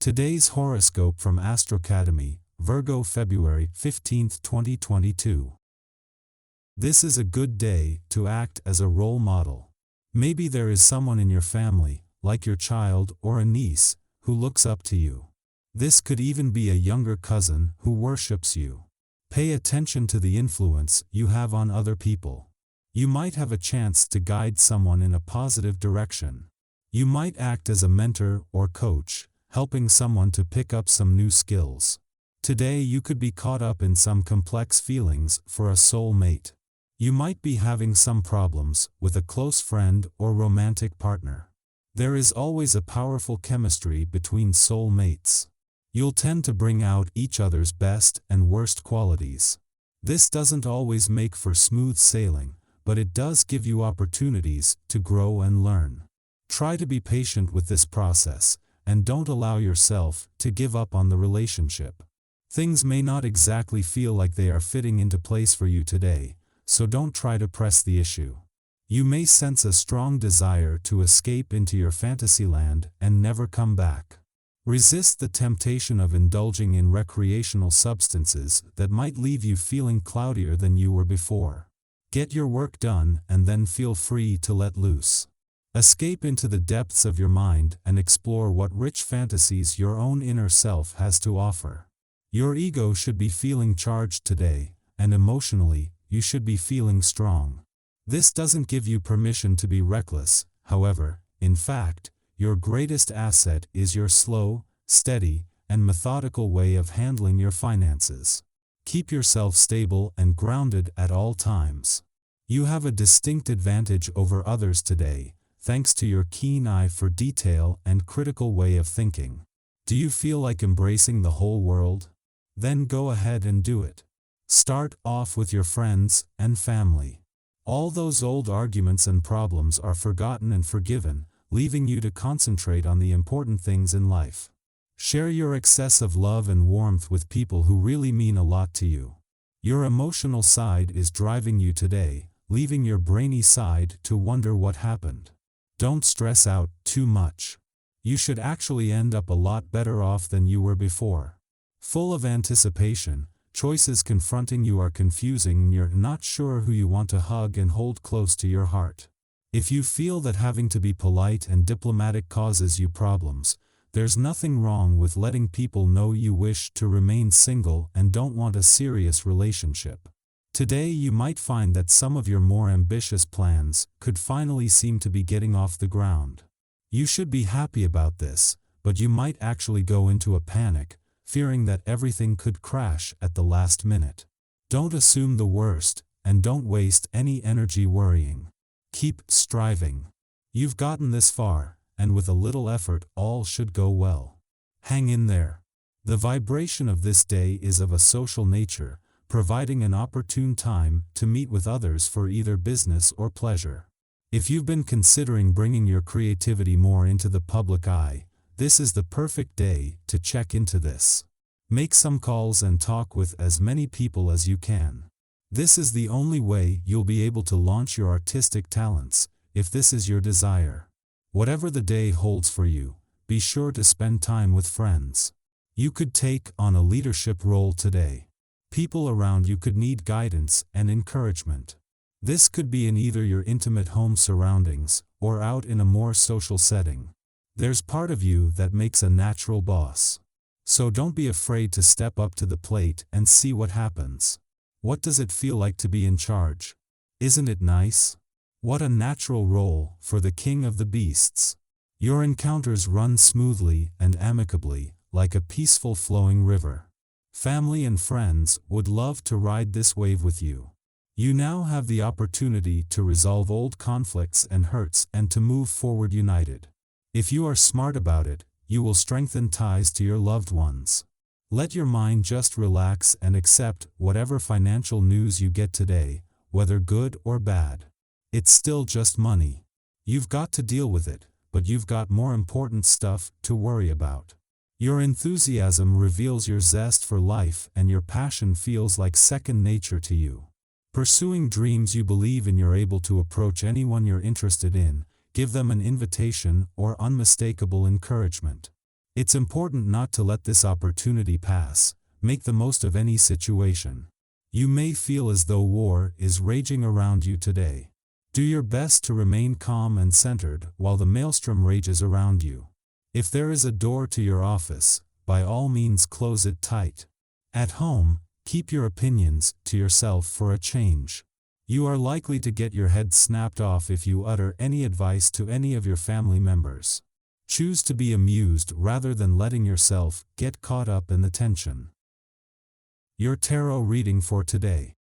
Today's horoscope from Astrocademy, Virgo February 15, 2022. This is a good day to act as a role model. Maybe there is someone in your family, like your child or a niece, who looks up to you. This could even be a younger cousin who worships you. Pay attention to the influence you have on other people. You might have a chance to guide someone in a positive direction. You might act as a mentor or coach, helping someone to pick up some new skills. Today you could be caught up in some complex feelings for a soulmate. You might be having some problems with a close friend or romantic partner. There is always a powerful chemistry between soulmates. You'll tend to bring out each other's best and worst qualities. This doesn't always make for smooth sailing, but it does give you opportunities to grow and learn. Try to be patient with this process, and don't allow yourself to give up on the relationship. Things may not exactly feel like they are fitting into place for you today, so don't try to press the issue. You may sense a strong desire to escape into your fantasy land and never come back. Resist the temptation of indulging in recreational substances that might leave you feeling cloudier than you were before. Get your work done and then feel free to let loose. Escape into the depths of your mind and explore what rich fantasies your own inner self has to offer. Your ego should be feeling charged today, and emotionally, you should be feeling strong. This doesn't give you permission to be reckless, however. In fact, your greatest asset is your slow, steady, and methodical way of handling your finances. Keep yourself stable and grounded at all times. You have a distinct advantage over others today, thanks to your keen eye for detail and critical way of thinking. Do you feel like embracing the whole world? Then go ahead and do it. Start off with your friends and family. All those old arguments and problems are forgotten and forgiven, leaving you to concentrate on the important things in life. Share your excess of love and warmth with people who really mean a lot to you. Your emotional side is driving you today, leaving your brainy side to wonder what happened. Don't stress out too much. You should actually end up a lot better off than you were before. Full of anticipation, choices confronting you are confusing and you're not sure who you want to hug and hold close to your heart. If you feel that having to be polite and diplomatic causes you problems, there's nothing wrong with letting people know you wish to remain single and don't want a serious relationship. Today you might find that some of your more ambitious plans could finally seem to be getting off the ground. You should be happy about this, but you might actually go into a panic, fearing that everything could crash at the last minute. Don't assume the worst, and don't waste any energy worrying. Keep striving. You've gotten this far, and with a little effort all should go well. Hang in there. The vibration of this day is of a social nature, providing an opportune time to meet with others for either business or pleasure. If you've been considering bringing your creativity more into the public eye, this is the perfect day to check into this. Make some calls and talk with as many people as you can. This is the only way you'll be able to launch your artistic talents, if this is your desire. Whatever the day holds for you, be sure to spend time with friends. You could take on a leadership role today. People around you could need guidance and encouragement. This could be in either your intimate home surroundings, or out in a more social setting. There's part of you that makes a natural boss. So don't be afraid to step up to the plate and see what happens. What does it feel like to be in charge? Isn't it nice? What a natural role for the king of the beasts. Your encounters run smoothly and amicably, like a peaceful flowing river. Family and friends would love to ride this wave with you. You now have the opportunity to resolve old conflicts and hurts and to move forward united. If you are smart about it, you will strengthen ties to your loved ones. Let your mind just relax and accept whatever financial news you get today, whether good or bad. It's still just money. You've got to deal with it, but you've got more important stuff to worry about. Your enthusiasm reveals your zest for life and your passion feels like second nature to you. Pursuing dreams you believe in, you're able to approach anyone you're interested in, give them an invitation or unmistakable encouragement. It's important not to let this opportunity pass. Make the most of any situation. You may feel as though war is raging around you today. Do your best to remain calm and centered while the maelstrom rages around you. If there is a door to your office, by all means close it tight. At home, keep your opinions to yourself for a change. You are likely to get your head snapped off if you utter any advice to any of your family members. Choose to be amused rather than letting yourself get caught up in the tension. Your tarot reading for today.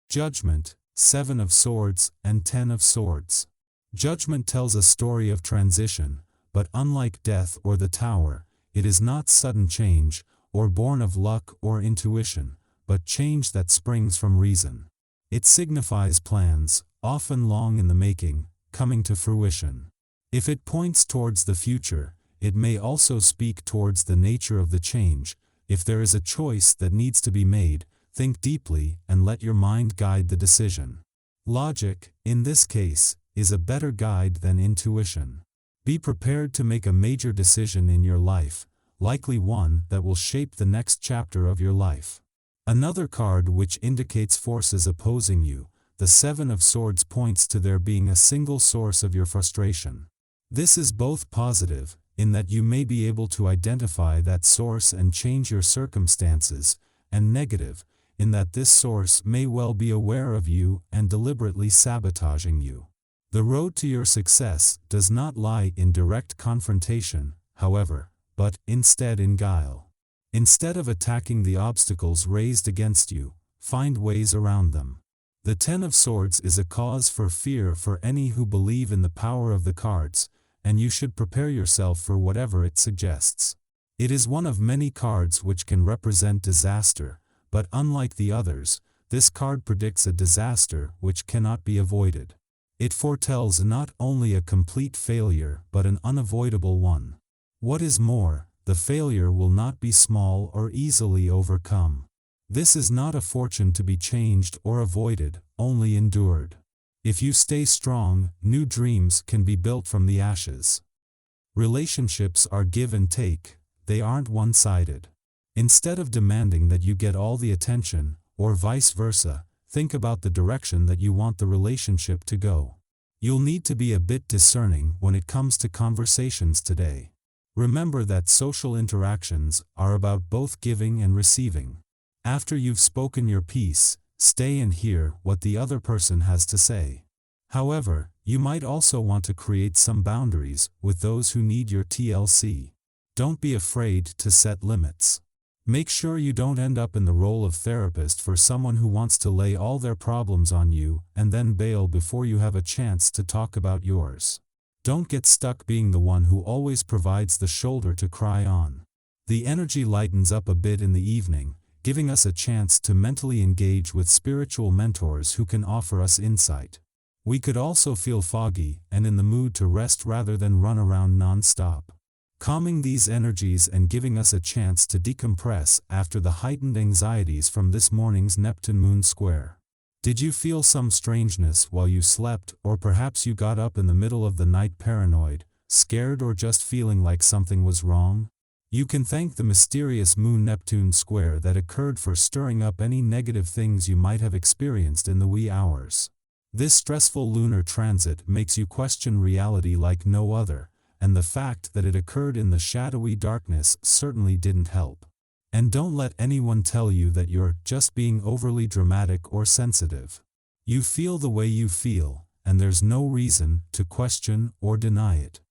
Judgment, 7 of Swords and 10 of Swords. Judgment tells a story of transition, but unlike Death or the Tower, it is not sudden change, or born of luck or intuition, but change that springs from reason. It signifies plans, often long in the making, coming to fruition. If it points towards the future, it may also speak towards the nature of the change. If there is a choice that needs to be made, think deeply and let your mind guide the decision. Logic, in this case, is a better guide than intuition. Be prepared to make a major decision in your life, likely one that will shape the next chapter of your life. Another card which indicates forces opposing you, the 7 of Swords, points to there being a single source of your frustration. This is both positive, in that you may be able to identify that source and change your circumstances, and negative, in that this source may well be aware of you and deliberately sabotaging you. The road to your success does not lie in direct confrontation, however, but instead in guile. Instead of attacking the obstacles raised against you, find ways around them. The 10 of Swords is a cause for fear for any who believe in the power of the cards, and you should prepare yourself for whatever it suggests. It is one of many cards which can represent disaster, but unlike the others, this card predicts a disaster which cannot be avoided. It foretells not only a complete failure but an unavoidable one. What is more, the failure will not be small or easily overcome. This is not a fortune to be changed or avoided, only endured. If you stay strong, new dreams can be built from the ashes. Relationships are give and take, they aren't one-sided. Instead of demanding that you get all the attention, or vice versa, think about the direction that you want the relationship to go. You'll need to be a bit discerning when it comes to conversations today. Remember that social interactions are about both giving and receiving. After you've spoken your piece, stay and hear what the other person has to say. However, you might also want to create some boundaries with those who need your TLC. Don't be afraid to set limits. Make sure you don't end up in the role of therapist for someone who wants to lay all their problems on you and then bail before you have a chance to talk about yours. Don't get stuck being the one who always provides the shoulder to cry on. The energy lightens up a bit in the evening, giving us a chance to mentally engage with spiritual mentors who can offer us insight. We could also feel foggy and in the mood to rest rather than run around non-stop. Calming these energies and giving us a chance to decompress after the heightened anxieties from this morning's Neptune Moon square. Did you feel some strangeness while you slept, or perhaps you got up in the middle of the night paranoid, scared, or just feeling like something was wrong? You can thank the mysterious Moon-Neptune square that occurred for stirring up any negative things you might have experienced in the wee hours. This stressful lunar transit makes you question reality like no other, and the fact that it occurred in the shadowy darkness certainly didn't help. And don't let anyone tell you that you're just being overly dramatic or sensitive. You feel the way you feel, and there's no reason to question or deny it.